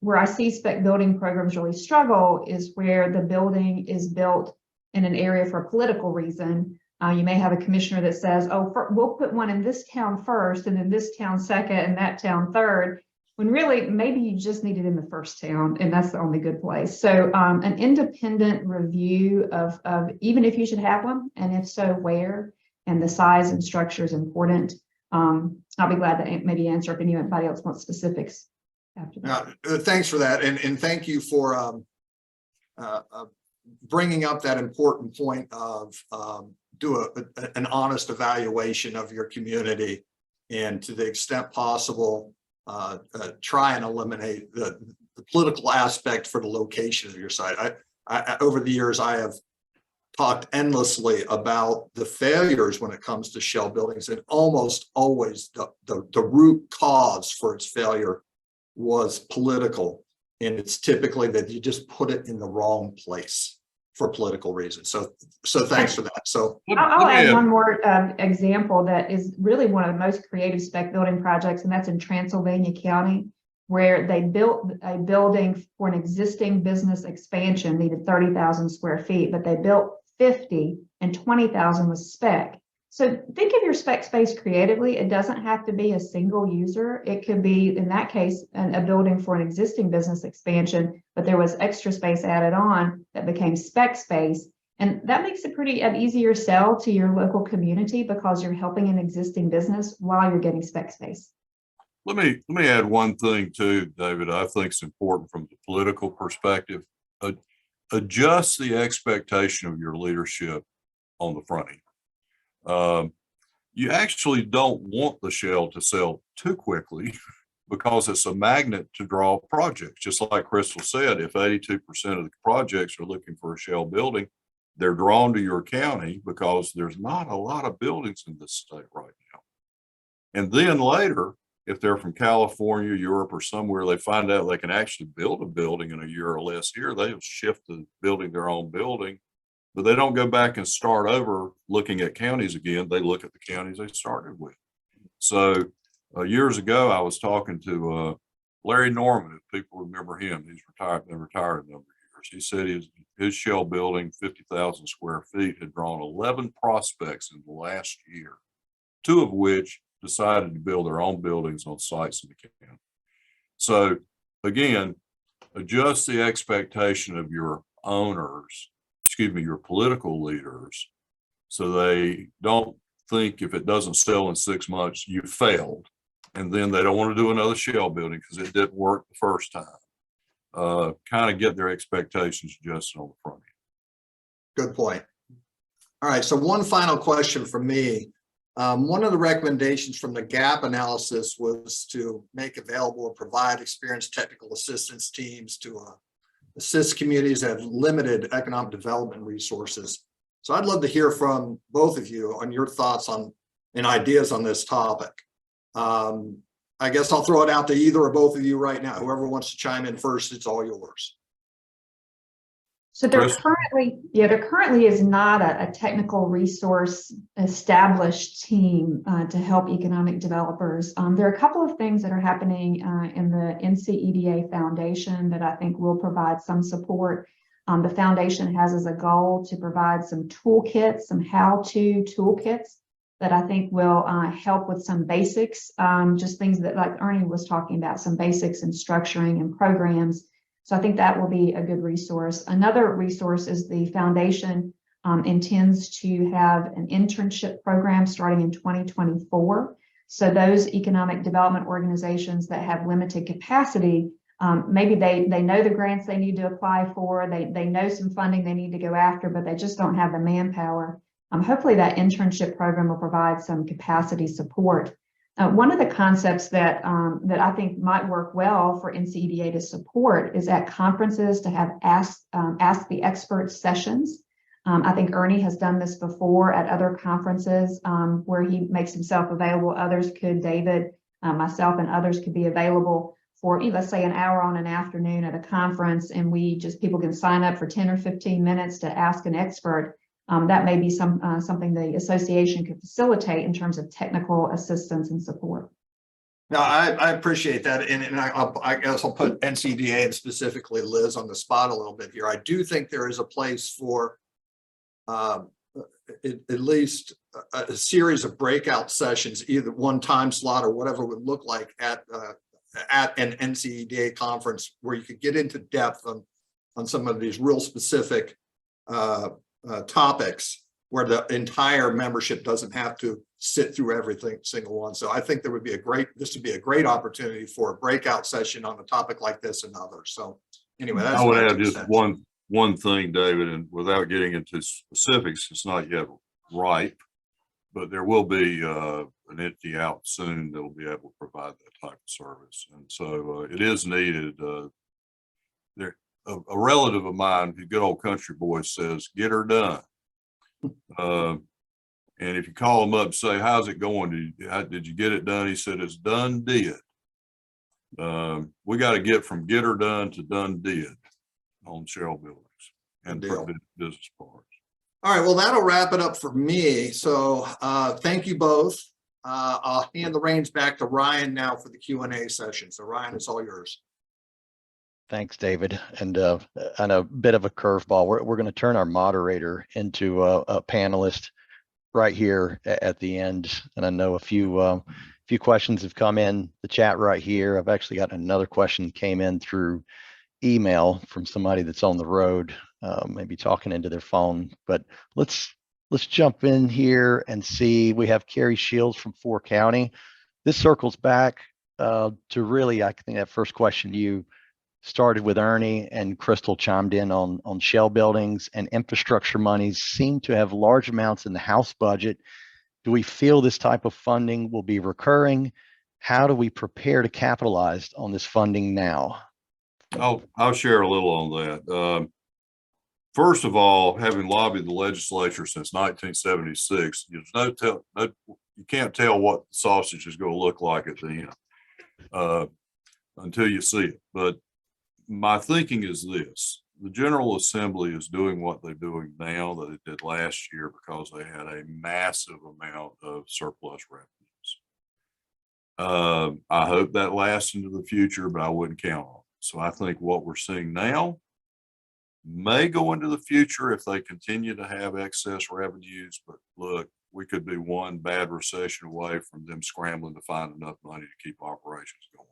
Where I see spec building programs really struggle is where the building is built in an area for a political reason. You may have a commissioner that says, oh, we'll put one in this town first, and then this town second, and that town third, when really maybe you just need it in the first town, and that's the only good place. So an independent review of even if you should have one, and if so, where, and the size and structure is important. I'll be glad to maybe answer if anybody else wants specifics after that. Thanks for that, and thank you for bringing up that important point of do an honest evaluation of your community, and to the extent possible, try and eliminate the political aspect for the location of your site. I over the years, I have talked endlessly about the failures when it comes to shell buildings, and almost always the root cause for its failure was political, and it's typically that you just put it in the wrong place for political reasons. So thanks for that. So I'll add one more example that is really one of the most creative spec building projects, and that's in Transylvania County, where they built a building for an existing business expansion, needed 30,000 square feet, but they built 50 and 20,000 was spec. So think of your spec space creatively. It doesn't have to be a single user. It could be, in that case, a building for an existing business expansion, but there was extra space added on that became spec space. And that makes it an easier sell to your local community because you're helping an existing business while you're getting spec space. Let me add one thing too, David. I think it's important from the political perspective. Adjust the expectation of your leadership on the front end. You actually don't want the shell to sell too quickly because it's a magnet to draw projects. Just like Crystal said, if 82% of the projects are looking for a shell building, they're drawn to your county because there's not a lot of buildings in this state right now. And then later, if they're from California, Europe, or somewhere, they find out they can actually build a building in a year or less here, they'll shift to building their own building, but they don't go back and start over looking at counties again. They look at the counties they started with. So years ago, I was talking to Larry Norman, if people remember him. He's been retired a number of years. He said his shell building, 50,000 square feet, had drawn 11 prospects in the last year, 2 of which decided to build their own buildings on sites in the county. So again, adjust the expectation of your owners, your political leaders, so they don't think if it doesn't sell in 6 months, you failed. And then they don't want to do another shell building because it didn't work the first time. Kind of get their expectations adjusted on the front end. Good point. All right, so one final question from me. One of the recommendations from the gap analysis was to make available or provide experienced technical assistance teams to assist communities that have limited economic development resources. So I'd love to hear from both of you on your thoughts on and ideas on this topic. I guess I'll throw it out to either or both of you right now. Whoever wants to chime in first, it's all yours. So there currently is not a technical resource established team to help economic developers. There are a couple of things that are happening in the NCEDA Foundation that I think will provide some support. The foundation has as a goal to provide some toolkits, some how-to toolkits that I think will help with some basics, just things that like Ernie was talking about, some basics in structuring and programs. So I think that will be a good resource. Another resource is the foundation intends to have an internship program starting in 2024. So those economic development organizations that have limited capacity, maybe they know the grants they need to apply for, they know some funding they need to go after, but they just don't have the manpower. Hopefully that internship program will provide some capacity support. One of the concepts that I think might work well for NCEDA to support is at conferences to have ask the experts sessions. I think Ernie has done this before at other conferences where he makes himself available. Others could, David, myself, and others could be available for, let's say, an hour on an afternoon at a conference, and people can sign up for 10 or 15 minutes to ask an expert. That may be something the association could facilitate in terms of technical assistance and support. No, I appreciate that. And I guess I'll put NCEDA and specifically Liz on the spot a little bit here. I do think there is a place for at least a series of breakout sessions, either one time slot or whatever it would look like at an NCEDA conference where you could get into depth on some of these real specific topics where the entire membership doesn't have to sit through everything single one. So I think this would be a great opportunity for a breakout session on a topic like this and others. So anyway, that's I would add just one thing, David, and without getting into specifics, it's not yet ripe, but there will be an entity out soon that will be able to provide that type of service. And so it is needed. A relative of mine, the good old country boy, says, "Get her done." And if you call him up and say, "How's it going? Did you get it done?" He said, "It's done did." We got to get from get her done to done did on shell buildings and business parks. All right, well, that'll wrap it up for me. So thank you both. I'll hand the reins back to Ryan now for the Q&A session. So Ryan, it's all yours. Thanks, David. And on a bit of a curveball, we're going to turn our moderator into a panelist right here at the end. And I know a few questions have come in the chat right here. I've actually got another question came in through email from somebody that's on the road, maybe talking into their phone. But let's jump in here and see. We have Carrie Shields from 4 County. This circles back to really, I think that first question you started with Ernie, and Crystal chimed in on shell buildings and infrastructure monies seem to have large amounts in the House budget. Do we feel this type of funding will be recurring? How do we prepare to capitalize on this funding now? I'll share a little on that. First of all, having lobbied the legislature since 1976, you can't tell what the sausage is going to look like at the end until you see it. But my thinking is this: the General Assembly is doing what they're doing now that it did last year because they had a massive amount of surplus revenues. I hope that lasts into the future, but I wouldn't count on it. So I think what we're seeing now may go into the future if they continue to have excess revenues. But look, we could be one bad recession away from them scrambling to find enough money to keep operations going.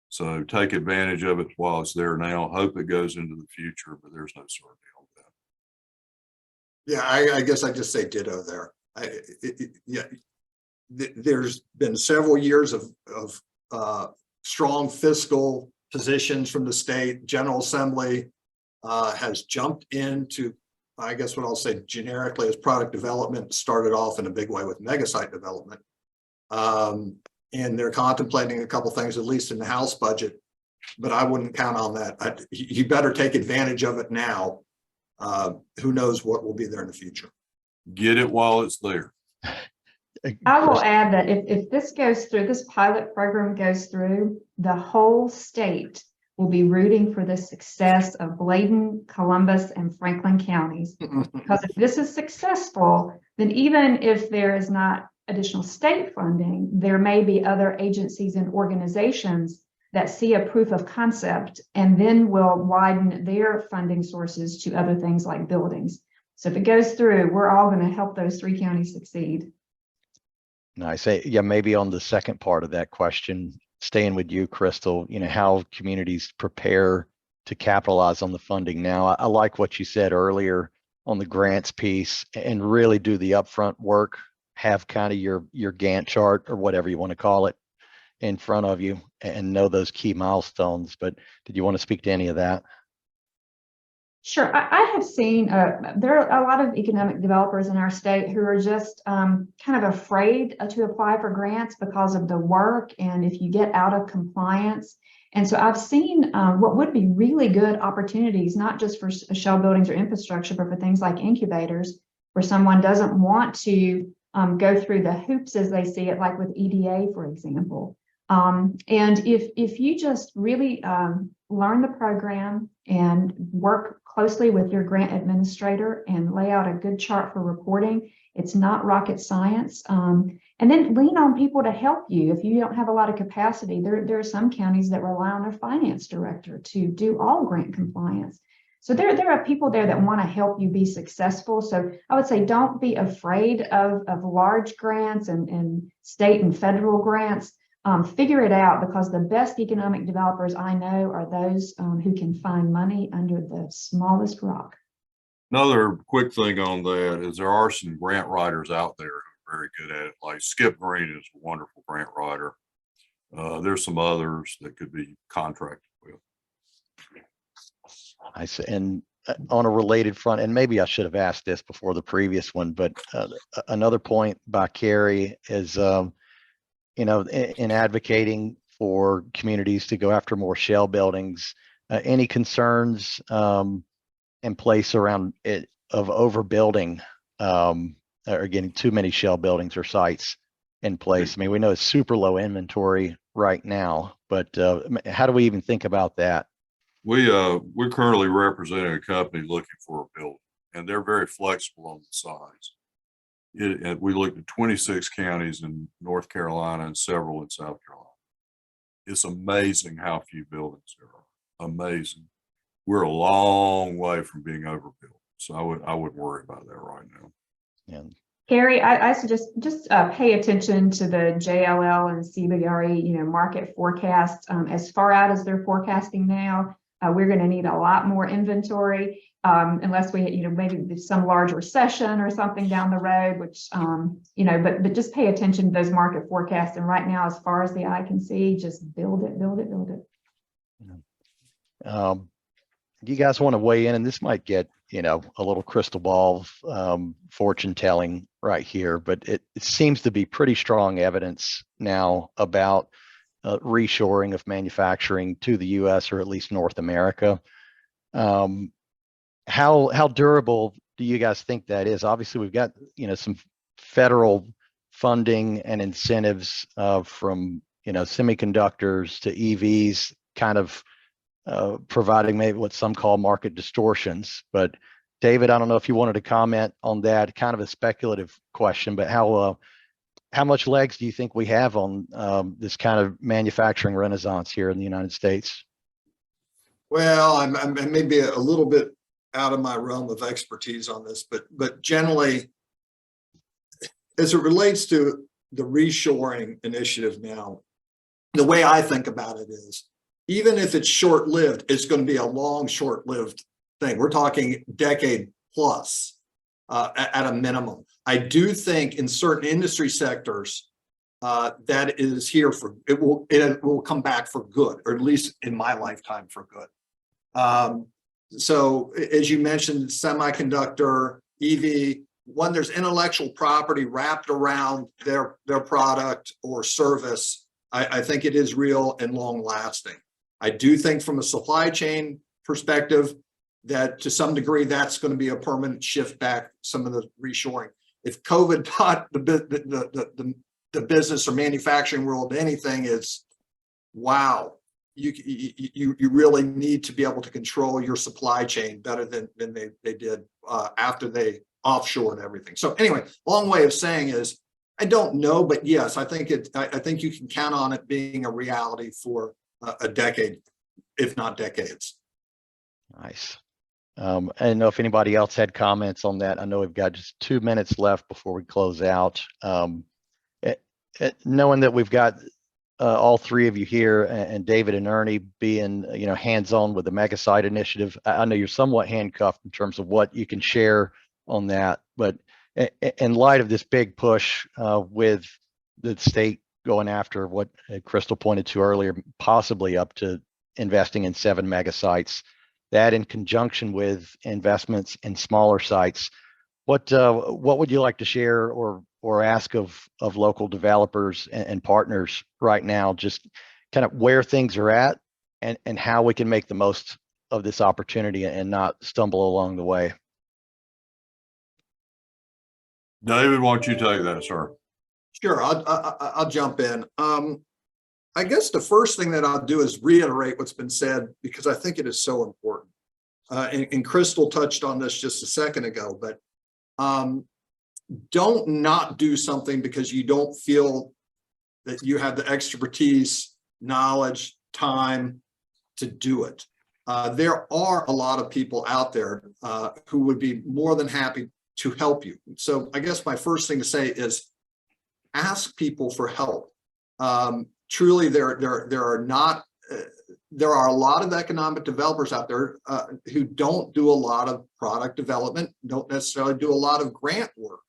So take advantage of it while it's there now. Hope it goes into the future, but there's no certainty on that. Yeah, I guess I just say ditto there. There's been several years of strong fiscal positions from the state. General Assembly has jumped into, I guess what I'll say generically, as product development started off in a big way with mega site development. And they're contemplating a couple things, at least in the House budget, but I wouldn't count on that. You better take advantage of it now. Who knows what will be there in the future. Get it while it's there. I will add that if this goes through, this pilot program goes through, the whole state will be rooting for the success of Bladen, Columbus, and Franklin counties. Because if this is successful, then even if there is not additional state funding, there may be other agencies and organizations that see a proof of concept and then will widen their funding sources to other things like buildings. So if it goes through, we're all going to help those 3 counties succeed. Nice. Yeah, maybe on the second part of that question, staying with you, Crystal, how communities prepare to capitalize on the funding now. I like what you said earlier on the grants piece, and really do the upfront work, have kind of your Gantt chart or whatever you want to call it in front of you and know those key milestones. But did you want to speak to any of that? Sure. I have seen there are a lot of economic developers in our state who are just kind of afraid to apply for grants because of the work and if you get out of compliance. And so I've seen what would be really good opportunities, not just for shell buildings or infrastructure, but for things like incubators, where someone doesn't want to go through the hoops as they see it, like with EDA, for example. And if you just really learn the program and work closely with your grant administrator and lay out a good chart for reporting, it's not rocket science. And then lean on people to help you. If you don't have a lot of capacity, there are some counties that rely on their finance director to do all grant compliance. So there are people there that want to help you be successful. So I would say don't be afraid of large grants and state and federal grants. Figure it out, because the best economic developers I know are those who can find money under the smallest rock. Another quick thing on that is there are some grant writers out there who are very good at it. Like Skip Green is a wonderful grant writer. There's some others that could be contracted with. I see. And on a related front, and maybe I should have asked this before the previous one, but another point by Carrie is, in advocating for communities to go after more shell buildings, any concerns in place around it of overbuilding or getting too many shell buildings or sites in place? I mean, we know it's super low inventory right now, but how do we even think about that? We're currently representing a company looking for a building, and they're very flexible on the size. We looked at 26 counties in North Carolina and several in South Carolina. It's amazing how few buildings there are. Amazing. We're a long way from being overbuilt. So I wouldn't worry about that right now. And Carrie, I suggest just pay attention to the JLL and CBRE, market forecast. As far out as they're forecasting now, we're going to need a lot more inventory unless we, maybe some large recession or something down the road, which, but just pay attention to those market forecasts. And right now, as far as the eye can see, just build it, build it, build it. Do you guys want to weigh in? And this might get, a little crystal ball fortune telling right here, but it seems to be pretty strong evidence now about reshoring of manufacturing to the U.S. or at least North America. How durable do you guys think that is? Obviously, we've got some federal funding and incentives from semiconductors to EVs, kind of providing maybe what some call market distortions. But David, I don't know if you wanted to comment on that, kind of a speculative question, but how much legs do you think we have on this kind of manufacturing renaissance here in the United States? Well, I'm maybe a little bit out of my realm of expertise on this, but generally, as it relates to the reshoring initiative now, the way I think about it is, even if it's short-lived, it's going to be a long, short-lived thing. We're talking decade plus at a minimum. I do think in certain industry sectors that is here for it will come back for good, or at least in my lifetime for good. So as you mentioned, semiconductor, EV, when there's intellectual property wrapped around their product or service, I think it is real and long lasting. I do think from a supply chain perspective that to some degree that's going to be a permanent shift back, some of the reshoring. If COVID taught the business or manufacturing world anything, it's wow, you really need to be able to control your supply chain better than they did after they offshore and everything. So anyway, long way of saying is I don't know, but yes, I think you can count on it being a reality for a decade, if not decades. Nice. I don't know if anybody else had comments on that. I know we've got just 2 minutes left before we close out. Knowing that we've got all three of you here and David and Ernie being, hands-on with the mega site initiative, I know you're somewhat handcuffed in terms of what you can share on that. But in light of this big push with the state going after what Crystal pointed to earlier, possibly up to investing in 7 mega sites, that in conjunction with investments in smaller sites, what would you like to share or ask of local developers and partners right now, just kind of where things are at and how we can make the most of this opportunity and not stumble along the way? David, why don't you take that, sir? Sure, I'll jump in. I guess the first thing that I'll do is reiterate what's been said, because I think it is so important. And Crystal touched on this just a second ago, but don't not do something because you don't feel that you have the expertise, knowledge, time to do it. There are a lot of people out there who would be more than happy to help you. So I guess my first thing to say is ask people for help. Truly, there are a lot of economic developers out there who don't do a lot of product development, don't necessarily do a lot of grant work.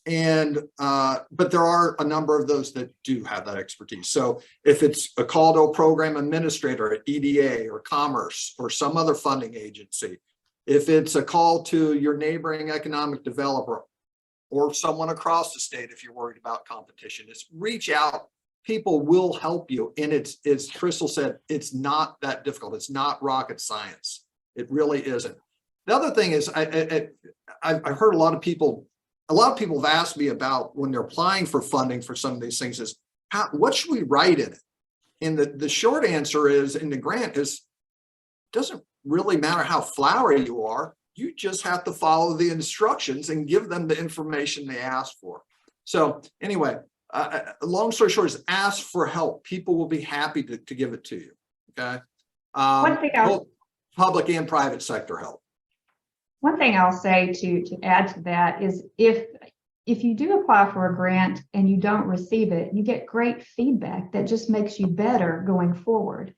And but there are a number of those that do have that expertise. So if it's a call to a program administrator at EDA or Commerce or some other funding agency, if it's a call to your neighboring economic developer or someone across the state, if you're worried about competition, is reach out. People will help you. And it's, as Crystal said, it's not that difficult. It's not rocket science. It really isn't. The other thing is I've heard a lot of people have asked me about when they're applying for funding for some of these things is what should we write in it? And the short answer is in the grant is, doesn't really matter how flowery you are. You just have to follow the instructions and give them the information they ask for. So anyway, long story short is ask for help. People will be happy to give it to you. Okay. One thing Both public and private sector help. One thing I'll say to add to that is if you do apply for a grant and you don't receive it, you get great feedback that just makes you better going forward.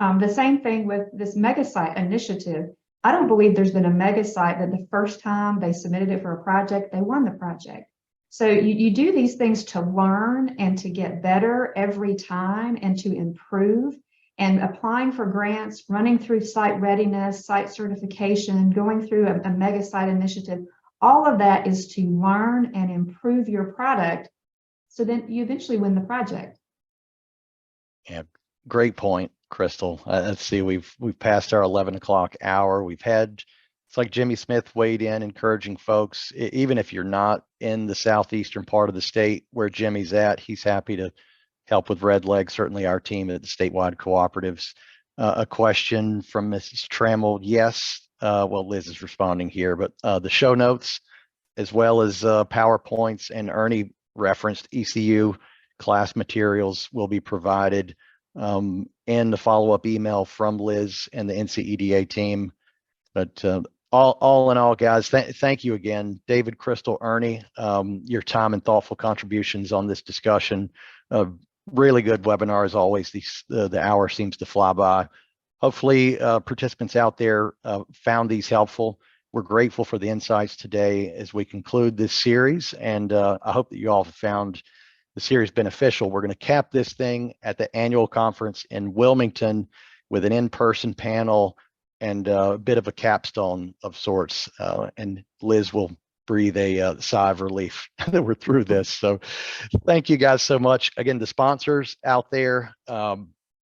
The same thing with this mega site initiative. I don't believe there's been a mega site that the first time they submitted it for a project, they won the project. So you do these things to learn and to get better every time and to improve. And applying for grants, running through site readiness, site certification, going through a mega site initiative, all of that is to learn and improve your product so then you eventually win the project. Yeah, great point, Crystal. Let's see, we've passed our 11 o'clock hour. It's like Jimmy Smith weighed in, encouraging folks, even if you're not in the southeastern part of the state where Jimmy's at, he's happy to help with Red Leg, certainly our team at the statewide cooperatives. A question from Mrs. Trammell. Yes, well, Liz is responding here, but the show notes, as well as PowerPoints and Ernie referenced ECU class materials will be provided in the follow-up email from Liz and the NCEDA team. But all in all, guys, thank you again, David, Crystal, Ernie, your time and thoughtful contributions on this discussion. Really good webinar as always. The hour seems to fly by. Hopefully participants out there found these helpful. We're grateful for the insights today as we conclude this series, and I hope that you all have found the series beneficial. We're going to cap this thing at the annual conference in Wilmington with an in-person panel and a bit of a capstone of sorts, and Liz will breathe a sigh of relief that we're through this. So thank you guys so much. Again, the sponsors out there,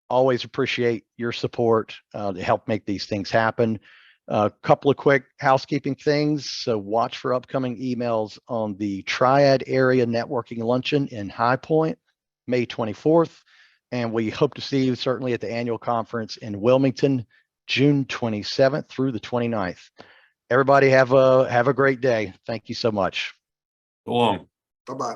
always appreciate your support to help make these things happen. A couple of quick housekeeping things. So watch for upcoming emails on the Triad Area Networking Luncheon in High Point, May 24th. And we hope to see you certainly at the annual conference in Wilmington, June 27th through the 29th. Everybody have a great day. Thank you so much. So long. Bye-bye.